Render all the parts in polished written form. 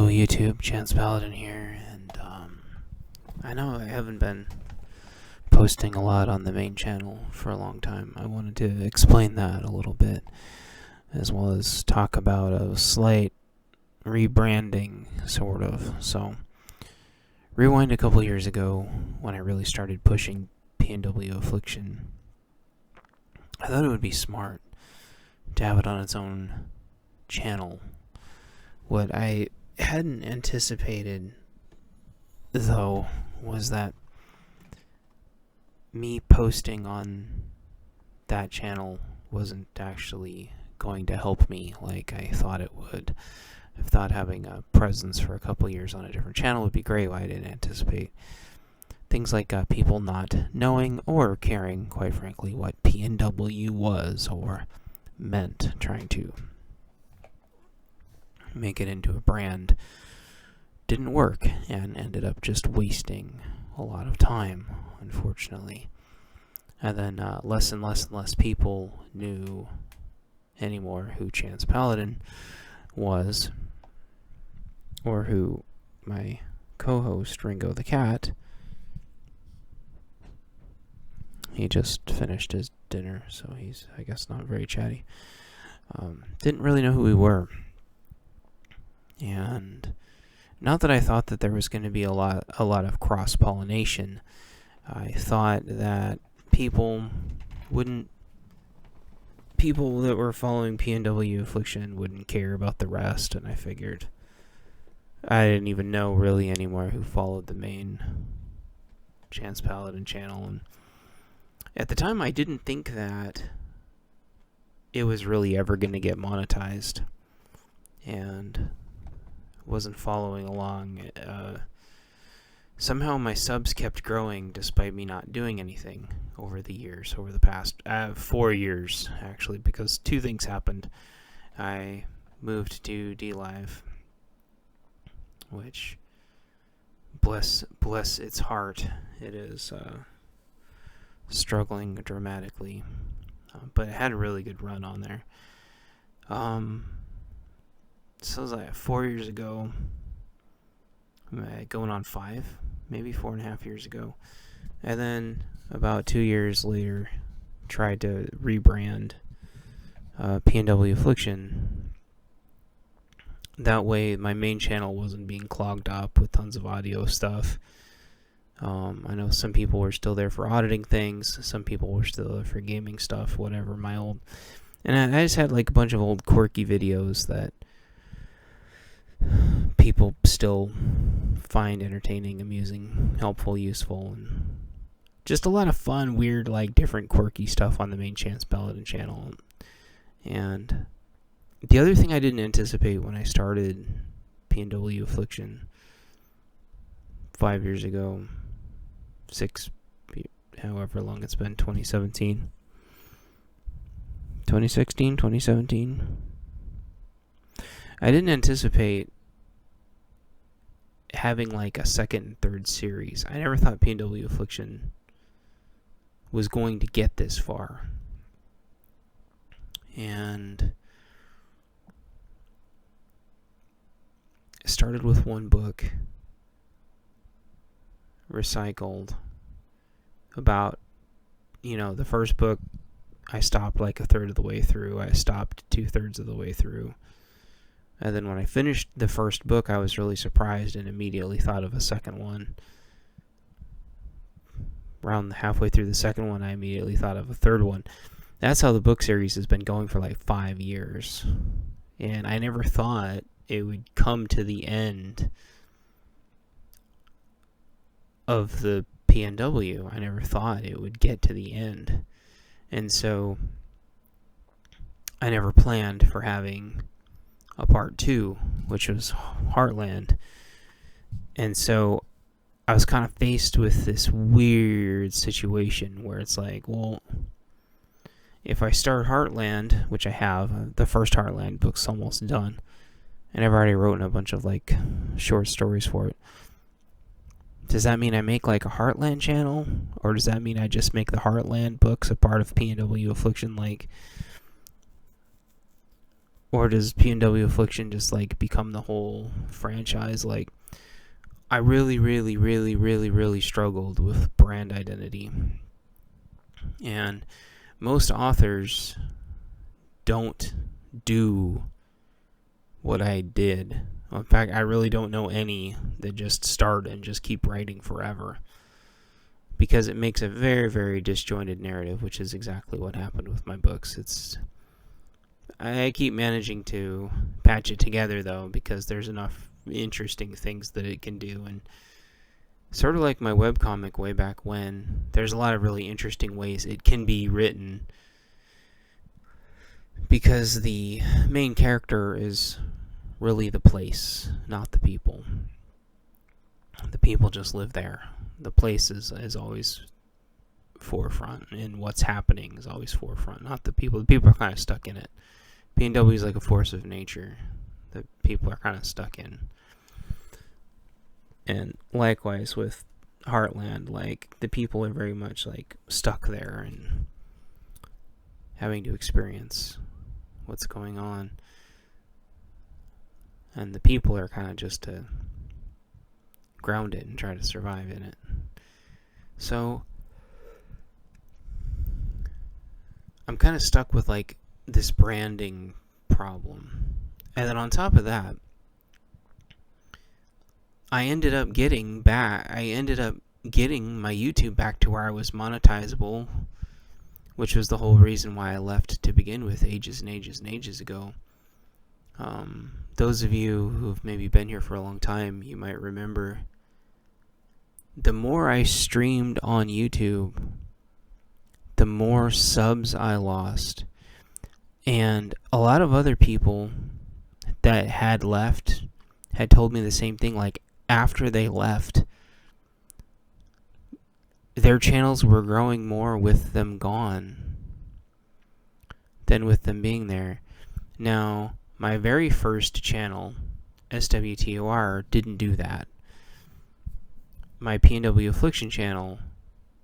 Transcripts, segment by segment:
YouTube, Chance Paladin here, and I know I haven't been posting a lot on the main channel for a long time. I wanted to explain that a little bit, as well as talk about a slight rebranding, sort of. So, rewind a couple years ago, when I really started pushing PNW Affliction, I thought it would be smart to have it on its own channel. What I hadn't anticipated, though, was that me posting on that channel wasn't actually going to help me like I thought it would. I thought having a presence for a couple years on a different channel would be great. I didn't anticipate things like people not knowing or caring, quite frankly, what PNW was or meant, trying to make it into a brand didn't work and ended up just wasting a lot of time, unfortunately. And then less and less people knew anymore who Chance Paladin was, or who my co-host Ringo the Cat. He just finished his dinner, so he's, I guess, not very chatty. Didn't really know who we were. And not that I thought that there was going to be a lot of cross-pollination. I thought that people that were following PNW Affliction wouldn't care about the rest, and I figured I didn't even know really anymore who followed the main Chance Paladin channel. And at the time, I didn't think that it was really ever going to get monetized, and wasn't following along. Somehow my subs kept growing despite me not doing anything over the years, over the past 4 years, actually, because two things happened. I moved to DLive, which, bless its heart, it is struggling dramatically, but it had a really good run on there. So it was like 4 years ago, going on 5, maybe 4.5 years ago. And then about 2 years later, tried to rebrand PNW Affliction. That way my main channel wasn't being clogged up with tons of audio stuff. I know some people were still there for auditing things, some people were still there for gaming stuff, whatever, and I just had like a bunch of old quirky videos that people still find entertaining, amusing, helpful, useful, and just a lot of fun, weird, like different quirky stuff on the main Chance Paladin channel. And the other thing I didn't anticipate when I started PNW Affliction 5 years ago, 6, however long it's been, 2017, 2017, I didn't anticipate having like a second and third series. I never thought PNW Affliction was going to get this far. And it started with one book, recycled. About, the first book, I stopped like a third of the way through. I stopped 2/3 of the way through. And then when I finished the first book, I was really surprised and immediately thought of a second one. Around halfway through the second one, I immediately thought of a third one. That's how the book series has been going for like 5 years. And I never thought it would come to the end of the PNW. I never thought it would get to the end. And so I never planned for having a part 2, which was Heartland. And so I was kind of faced with this weird situation where it's like, well, if I start Heartland, which I have, the first Heartland book's almost done, and I've already written a bunch of like short stories for it, does that mean I make like a Heartland channel? Or does that mean I just make the Heartland books a part of PNW Affliction? Like, Or does P&W Affliction just like become the whole franchise? Like, I really struggled with brand identity. And most authors don't do what I did. In fact, I really don't know any that just start and just keep writing forever, because it makes a very disjointed narrative, which is exactly what happened with my books. I keep managing to patch it together, though, because there's enough interesting things that it can do. And sort of like my webcomic way back when, there's a lot of really interesting ways it can be written, because the main character is really the place, not the people. The people just live there. The place is always forefront, and what's happening is always forefront, not the people. The people are kind of stuck in it. P&W is like a force of nature that people are kind of stuck in. And likewise with Heartland, like, the people are very much like stuck there and having to experience what's going on. And the people are kind of just to ground it and try to survive in it. So I'm kind of stuck with like this branding problem. And then on top of that, I ended up getting my YouTube back to where I was monetizable, which was the whole reason why I left to begin with ages and ages ago. Those of you who've maybe been here for a long time, you might remember the more I streamed on YouTube, the more subs I lost. And a lot of other people that had left had told me the same thing. Like, after they left, their channels were growing more with them gone than with them being there. Now, my very first channel, SWTOR, didn't do that. My P&W Affliction channel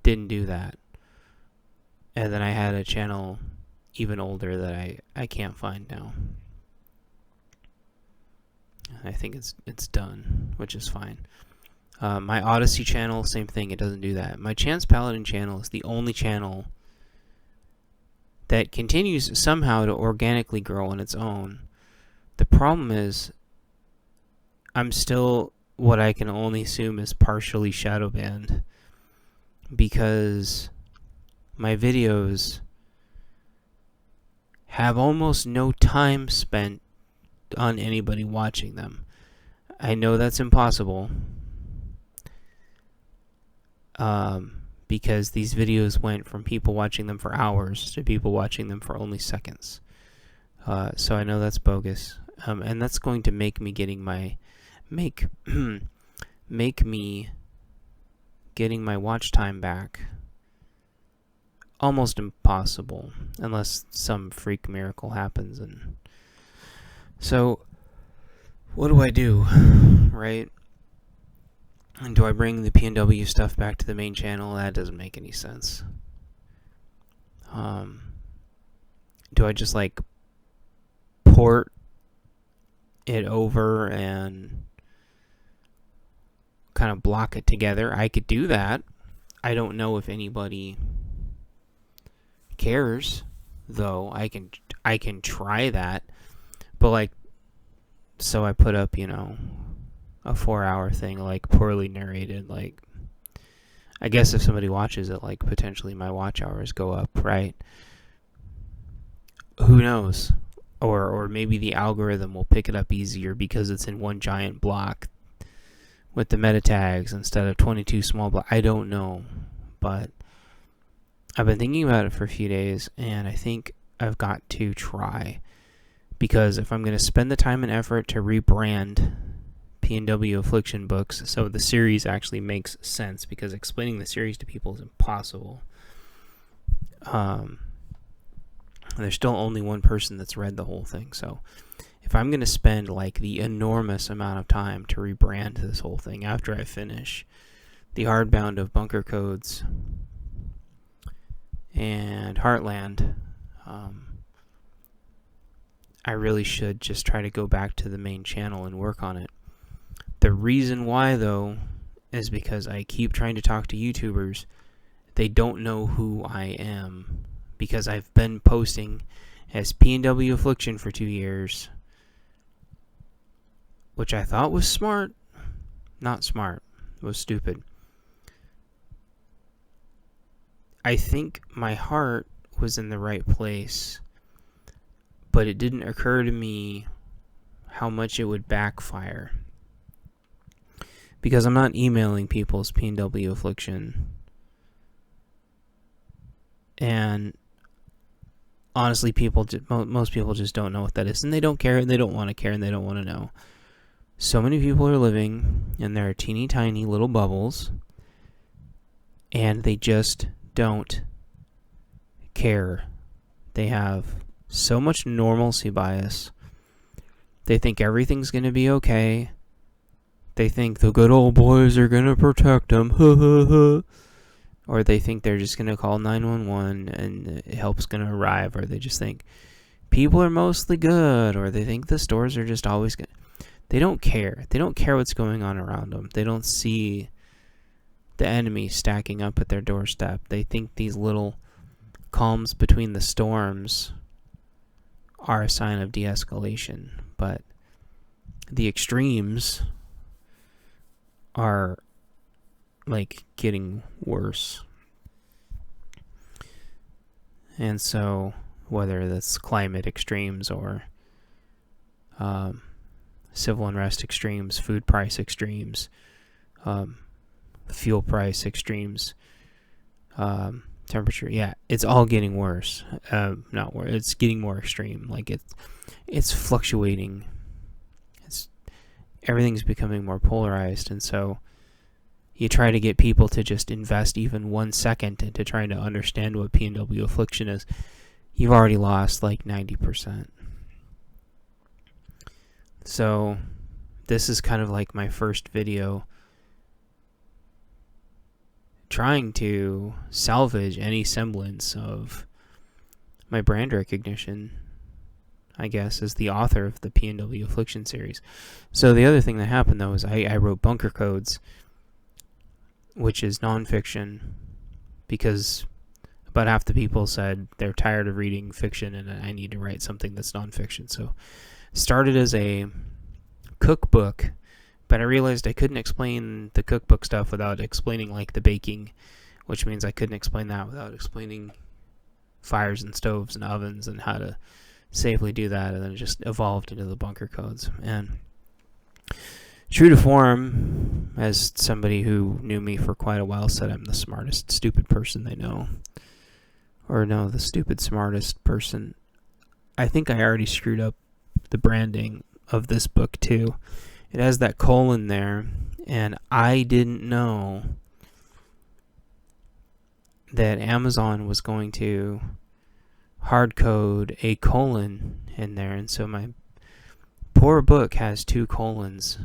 didn't do that. And then I had a channel even older that I can't find now. I think it's done, which is fine. My Odyssey channel, same thing, it doesn't do that. My Chance Paladin channel is the only channel that continues somehow to organically grow on its own. The problem is, I'm still what I can only assume is partially shadow banned, because my videos have almost no time spent on anybody watching them. I know that's impossible, because these videos went from people watching them for hours to people watching them for only seconds. So I know that's bogus, and that's going to make me getting my watch time back almost impossible, unless some freak miracle happens. And so what do I do, right? And do I bring the P&W stuff back to the main channel? That doesn't make any sense. Do I just like port it over and kind of block it together? I could do that. I don't know if anybody cares, though. I can try that. But like, so I put up, a 4-hour thing, like, poorly narrated. Like, I guess if somebody watches it, like, potentially my watch hours go up, right? Who knows? Or maybe the algorithm will pick it up easier because it's in one giant block with the meta tags instead of 22 small blocks. I don't know, but I've been thinking about it for a few days, and I think I've got to try, because if I'm going to spend the time and effort to rebrand P&W Affliction books so the series actually makes sense, because explaining the series to people is impossible. There's still only one person that's read the whole thing, so if I'm going to spend like the enormous amount of time to rebrand this whole thing after I finish the hardbound of Bunker Codes and Heartland, I really should just try to go back to the main channel and work on it. The reason why, though, is because I keep trying to talk to YouTubers. They don't know who I am, because I've been posting as P&W Affliction for 2 years, which I thought was smart. Not smart. It was stupid. I think my heart was in the right place, but it didn't occur to me how much it would backfire. Because I'm not emailing people as P&W Affliction. And honestly, most people just don't know what that is, and they don't care, and they don't want to care, and they don't want to know. So many people are living in their teeny tiny little bubbles, and they just don't care. They have so much normalcy bias. They think everything's going to be okay. They think the good old boys are going to protect them. Or they think they're just going to call 911 and help's going to arrive. Or they just think people are mostly good. Or they think the stores are just always good. They don't care. They don't care what's going on around them. They don't see the enemy stacking up at their doorstep. They think these little calms between the storms are a sign of de-escalation. But the extremes are like getting worse. And so whether that's climate extremes or civil unrest extremes, food price extremes, fuel price extremes, temperature, it's all getting worse. Not worse, it's getting more extreme. Like it's fluctuating. Everything's becoming more polarized, and so you try to get people to just invest even 1 second into trying to understand what P&W Affliction is. You've already lost like 90%. So this is kind of like my first video trying to salvage any semblance of my brand recognition, I guess, as the author of the P&W Affliction series. So the other thing that happened, though, is I wrote Bunker Codes, which is nonfiction, because about half the people said they're tired of reading fiction and I need to write something that's nonfiction. So started as a cookbook, but I realized I couldn't explain the cookbook stuff without explaining like the baking, which means I couldn't explain that without explaining fires and stoves and ovens and how to safely do that, and then it just evolved into the Bunker Codes. And true to form, as somebody who knew me for quite a while said, I'm the smartest stupid person they know. Or no, the stupid smartest person. I think I already screwed up the branding of this book too. It has that colon there, and I didn't know that Amazon was going to hard code a colon in there, and so my poor book has 2 colons.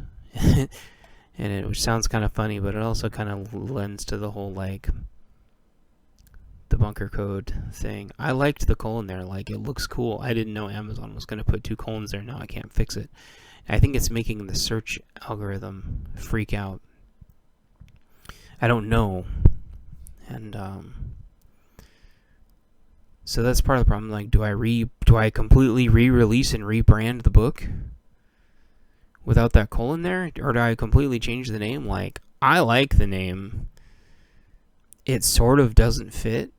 Which sounds kind of funny, but it also kind of lends to the whole like the bunker code thing. I liked the colon there, like it looks cool. I didn't know Amazon was going to put 2 colons there. Now I can't fix it. I think it's making the search algorithm freak out. I don't know. And so that's part of the problem. Like, do I completely re-release and rebrand the book without that colon there, or do I completely change the name? Like, I like the name. It sort of doesn't fit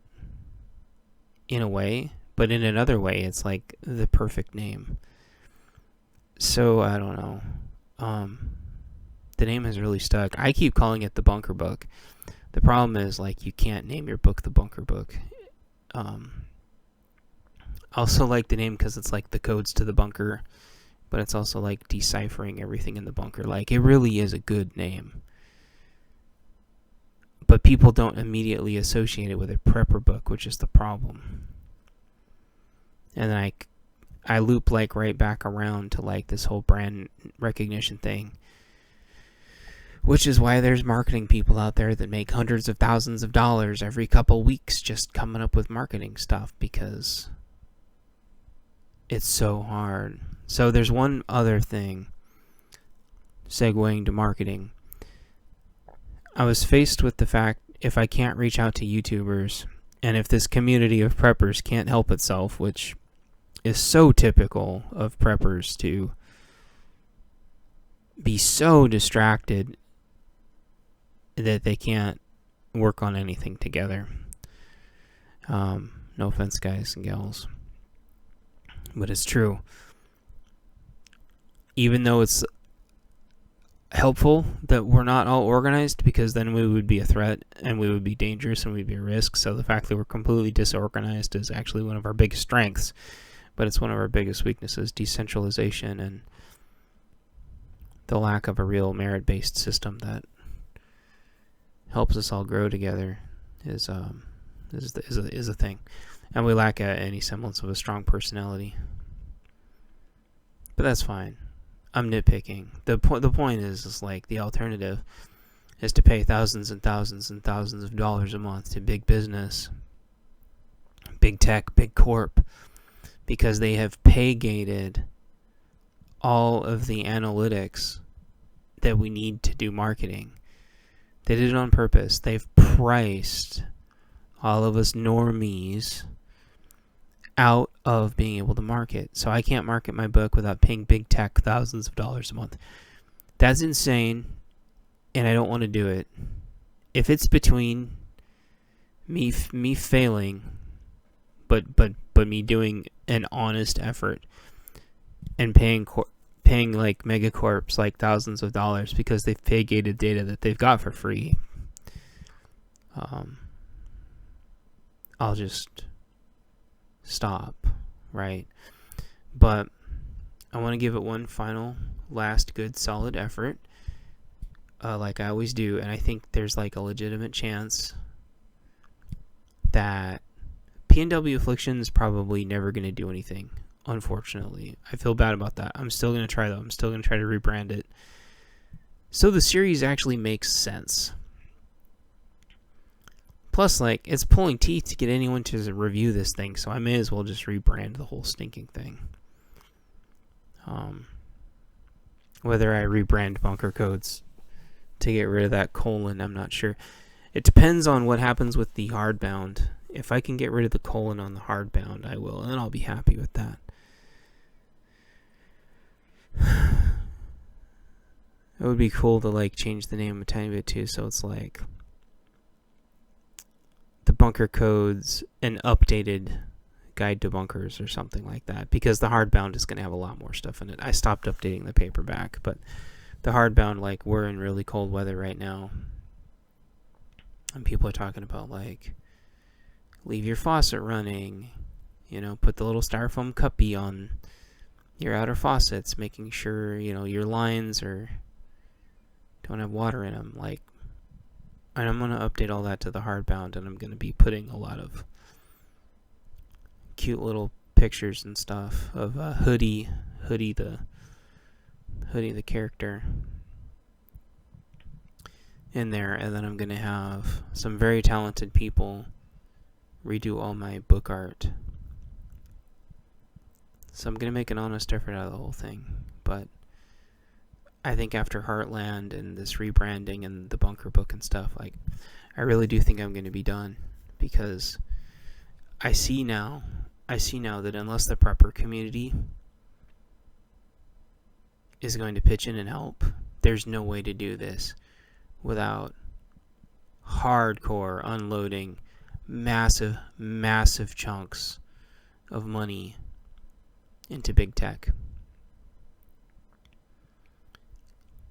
in a way, but in another way, it's like the perfect name. So I don't know. The name has really stuck. I keep calling it the Bunker Book. The problem is, like, you can't name your book the Bunker Book. I also like the name because it's like the codes to the bunker, but it's also like deciphering everything in the bunker. Like, it really is a good name. But people don't immediately associate it with a prepper book, which is the problem. And then I loop like right back around to like this whole brand recognition thing, which is why there's marketing people out there that make hundreds of thousands of dollars every couple weeks just coming up with marketing stuff, because It's so hard. So there's one other thing, segueing to marketing. I was faced with the fact, if I can't reach out to YouTubers, and if this community of preppers can't help itself, which is so typical of preppers to be so distracted that they can't work on anything together. No offense, guys and gals, but it's true. Even though it's helpful that we're not all organized, because then we would be a threat and we would be dangerous and we'd be a risk. So the fact that we're completely disorganized is actually one of our biggest strengths, but it's one of our biggest weaknesses. Decentralization and the lack of a real merit-based system that helps us all grow together is a thing, and we lack any semblance of a strong personality. But that's fine. I'm nitpicking. The point is like, the alternative is to pay thousands and thousands and thousands of dollars a month to big business, big tech, big corp, because they have pay-gated all of the analytics that we need to do marketing. They did it on purpose. They've priced all of us normies out of being able to market. So I can't market my book without paying big tech thousands of dollars a month. That's insane, and I don't want to do it. If it's between me failing, but me doing an honest effort and paying like megacorps like thousands of dollars because they've pay-gated data that they've got for free, I'll just stop, right? But I want to give it one final, last, good, solid effort, like I always do, and I think there's like a legitimate chance that P&W Affliction's probably never going to do anything. Unfortunately, I feel bad about that. I'm still going to try, though. I'm still going to try to rebrand it so the series actually makes sense. Plus, like, it's pulling teeth to get anyone to review this thing, so I may as well just rebrand the whole stinking thing. Whether I rebrand Bunker Codes to get rid of that colon, I'm not sure. It depends on what happens with the hardbound. If I can get rid of the colon on the hardbound, I will, and I'll be happy with that. It would be cool to like change the name a tiny bit too, so it's like the Bunker Codes, an updated guide to bunkers or something like that, because the hardbound is going to have a lot more stuff in it. I stopped updating the paperback, but the hardbound, like, we're in really cold weather right now, and people are talking about like, leave your faucet running, put the little styrofoam cuppy on your outer faucets, making sure, your lines don't have water in them. Like, and I'm going to update all that to the hardbound, and I'm going to be putting a lot of cute little pictures and stuff of Hoodie the character in there, and then I'm going to have some very talented people redo all my book art. So I'm going to make an honest effort out of the whole thing. But I think after Heartland and this rebranding and the Bunker book and stuff, like, I really do think I'm going to be done, because I see now that unless the prepper community is going to pitch in and help, there's no way to do this without hardcore unloading massive chunks of money into big tech.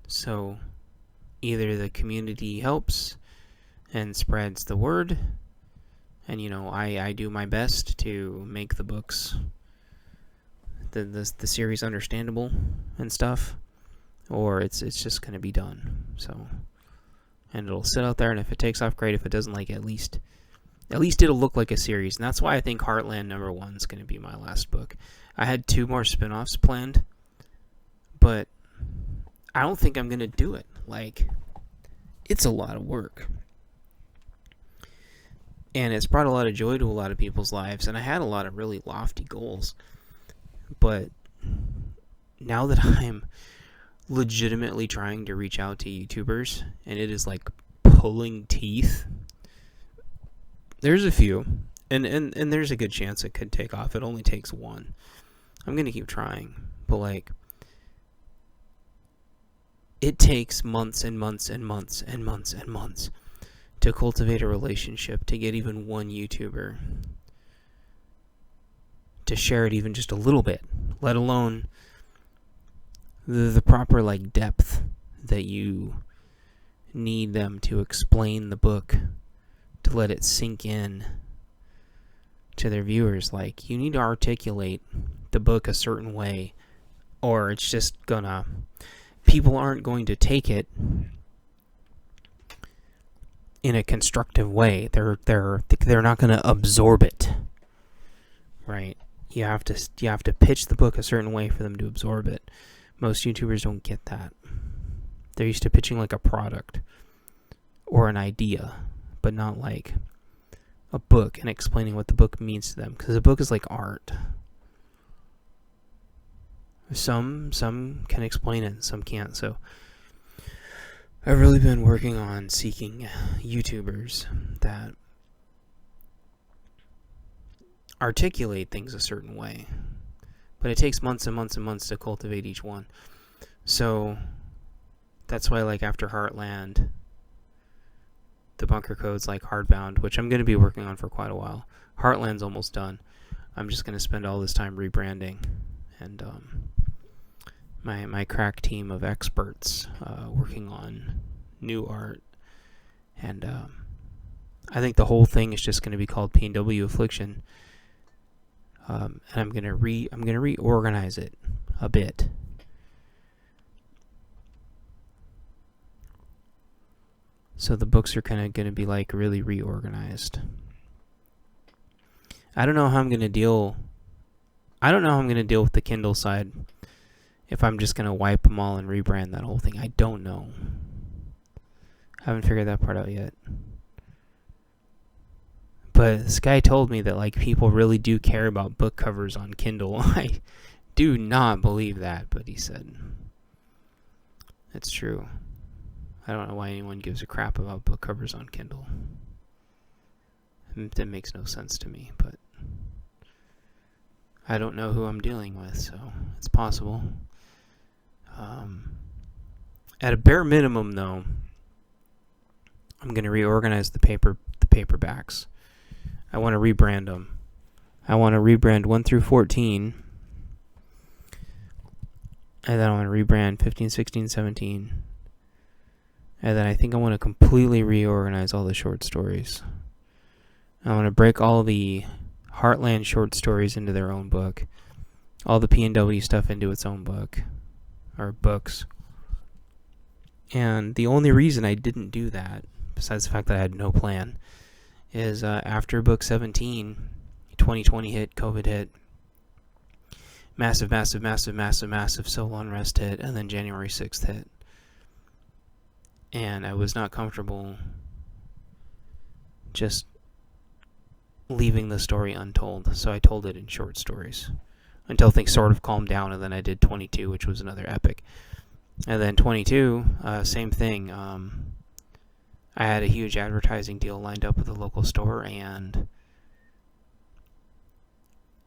So either the community helps and spreads the word, and I do my best to make the books, the series understandable and stuff, or it's just going to be done. So, and it'll sit out there, and if it takes off, great. If it doesn't, like, at least it'll look like a series. And that's why I think Heartland #1 is going to be my last book. I had 2 more spin-offs planned, but I don't think I'm going to do it. Like, it's a lot of work. And it's brought a lot of joy to a lot of people's lives, and I had a lot of really lofty goals. But now that I'm legitimately trying to reach out to YouTubers, and it is like pulling teeth, there's a few, and there's a good chance it could take off. It only takes one. I'm gonna keep trying, but like, it takes months and months and months and months and months to cultivate a relationship, to get even one YouTuber to share it even just a little bit, let alone the proper like depth that you need them to explain the book, to let it sink in to their viewers. Like, you need to articulate the book a certain way, or it's just gonna, people aren't going to take it in a constructive way. They're not going to absorb it, right? You have to pitch the book a certain way for them to absorb it. Most YouTubers don't get that. They're used to pitching like a product or an idea, but not like a book, and explaining what the book means to them, because a book is like art. Some can explain it and some can't. So I've really been working on seeking YouTubers that articulate things a certain way, but it takes months and months and months to cultivate each one. So that's why, like, after Heartland, the bunker code's like hardbound, which I'm going to be working on for quite a while. Heartland's almost done. I'm just going to spend all this time rebranding, and my crack team of experts working on new art, and I think the whole thing is just going to be called P&W Affliction, and I'm gonna reorganize it a bit. So the books are kind of going to be like really reorganized. I don't know how I'm going to deal with the Kindle side. If I'm just going to wipe them all and rebrand that whole thing, I don't know. I haven't figured that part out yet. But this guy told me that like people really do care about book covers on Kindle. I do not believe that, but he said it's true. I don't know why anyone gives a crap about book covers on Kindle. That makes no sense to me, but I don't know who I'm dealing with, so it's possible. At a bare minimum, though, I'm going to reorganize the paperbacks. I want to rebrand them. I want to rebrand 1 through 14. And then I want to rebrand 15, 16, 17. And then I think I want to completely reorganize all the short stories. I want to break all the Heartland short stories into their own book. All the P&W stuff into its own book. Or books. And the only reason I didn't do that, besides the fact that I had no plan, is after book 17, 2020 hit, COVID hit, massive civil unrest hit, and then January 6th hit. And I was not comfortable just leaving the story untold, so I told it in short stories until things sort of calmed down, and then I did 22, which was another epic. And then 22, same thing. I had a huge advertising deal lined up with a local store, and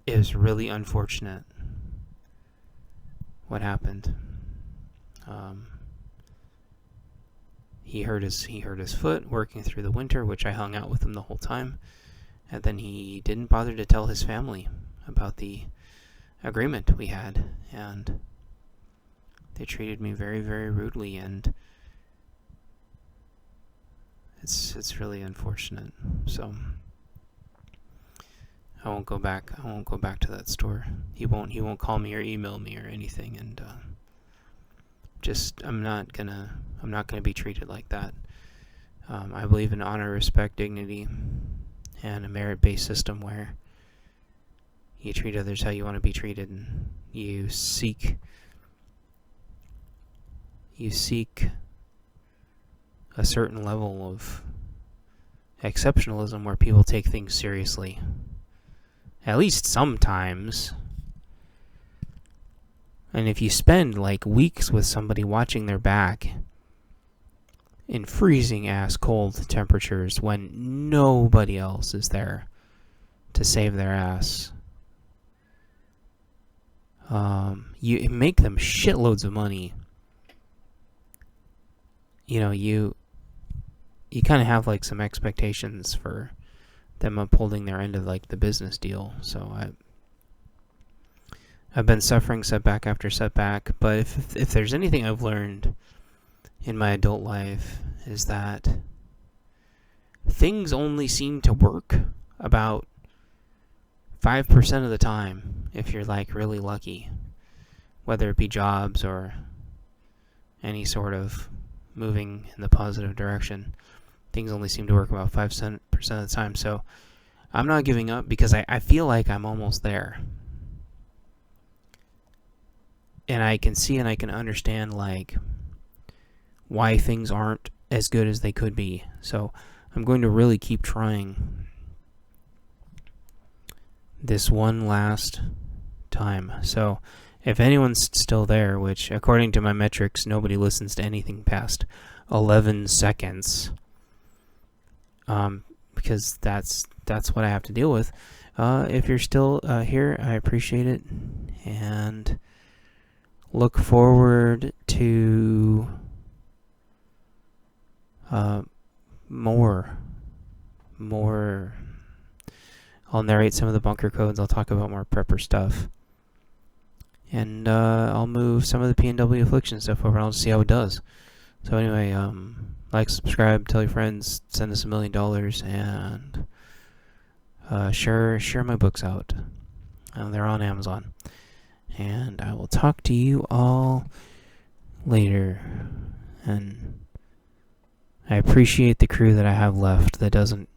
it was really unfortunate what happened. He hurt his foot working through the winter, which I hung out with him the whole time, and then he didn't bother to tell his family about the agreement we had, and they treated me very, very rudely, and it's really unfortunate. So I won't go back to that store. He won't call me or email me or anything, and I'm not gonna be treated like that. I believe in honor, respect, dignity, and a merit-based system where you treat others how you want to be treated, and you seek a certain level of exceptionalism where people take things seriously. At least sometimes. And if you spend like weeks with somebody watching their back in freezing ass cold temperatures when nobody else is there to save their ass, you make them shitloads of money. You know, you kind of have like some expectations for them upholding their end of like the business deal. So I've been suffering setback after setback, but if there's anything I've learned in my adult life is that things only seem to work about 5% of the time if you're like really lucky, whether it be jobs or any sort of moving in the positive direction. Things only seem to work about 5% of the time. So I'm not giving up because I feel like I'm almost there. And I can see and I can understand like why things aren't as good as they could be. So I'm going to really keep trying this one last time. So if anyone's still there, which according to my metrics, nobody listens to anything past 11 seconds, because that's what I have to deal with. If you're still here, I appreciate it, and look forward to more. I'll narrate some of the bunker codes. I'll talk about more prepper stuff. And I'll move some of the P&W affliction stuff over and I'll just see how it does. So anyway, like, subscribe, tell your friends, send us $1 million, and share my books out. They're on Amazon. And I will talk to you all later. And I appreciate the crew that I have left that doesn't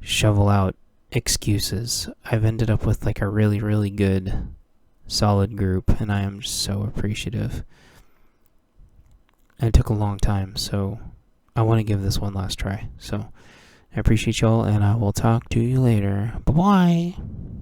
shovel out excuses. I've ended up with like a really, really good, solid group, and I am just so appreciative. And it took a long time, so I want to give this one last try. So I appreciate y'all, and I will talk to you later. Bye-bye.